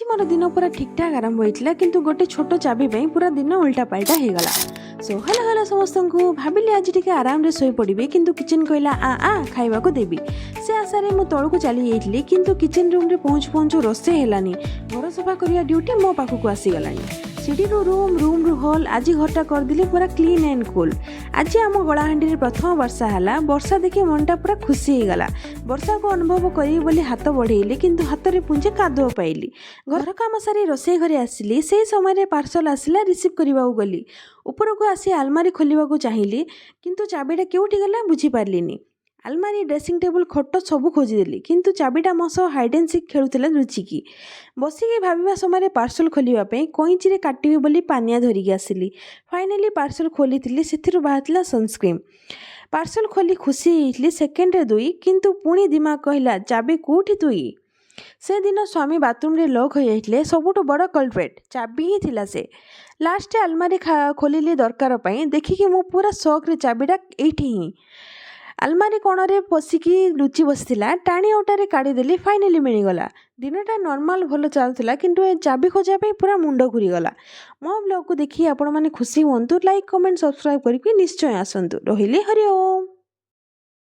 मोर दिन पूरा ठीक ठाक आरंभ होता किंतु गोटे छोट चाबी पूरा दिन उल्टा पाल्टा हो गला। सो हेलो हेलो समस्त को भाविली आज टी आराम रे शोई पड़े किंतु किचन कहला आ खाइबा को देवी से आशारे मु तौक चली जाइली किंतु किचन रूम रे पहुँचु पहुँचु रोसे हेलानी घर सफा करिया ड्यूटी मो पाखक आसीगलानी सीढ़ी रूम रूम रु हॉल आज घरटा करदेली पूरा क्लीन एंड कूल। आज आम गलाहांडी प्रथम वर्षा है वर्षा देखी मनटा पूरा खुशी हो गला। वर्षा को अनुभव करी बोली हाथ बढ़ेली किंतु हाथ में पुंजे कादुआ पाइली। घर काम सारी रोसे घरे आसिली से समय पार्सल आसला रिसीव करने गली ऊपर को आसी आलमारी खोलने चाहिए किंतु चाबीटा केउठी गला बुझी पारलिनी। आलमारी ड्रेसिंग टेबल खट सब खोजीदेली किंतु चाबीटा मो सह हाइड एंड सीक खेलुला लुचिकी बसिकी भाविबा समय पार्सल खोलिबापे कईची काटिबी बोली पानिया धरिकी आसिली। फाइनाली पार्सल खोली से बाहर सनस्क्रीन पार्सल खोली खुशी होती सेकेंड रे दुई किंतु पुणी दिमाग कहला चाबी कोठी तुई। से दिन स्वामी बाथरूम रे लॉक हो जाइले सबुठ बड़ कल्प्रेट चाबी ही थिला। से लास्ट आलमारी खोलिली दरकार पई देखिकी मु पूरा शौक रे चाबीटा एठी ही आलमारी कोणरे पशिकी लुचि बसला टाणी ओटारे काढ़ीदेली फाइनाली मिलगला। दिनटा नॉर्मल भल चलता किंतु ए चाबी खोजापी पूरा मुंड घूरीगला। मो ब्लॉग को देखिए आपण मैंने खुशी हूँ। लाइक कमेंट सब्सक्राइब करके निश्चय आसतु। रहिले हरि ओम।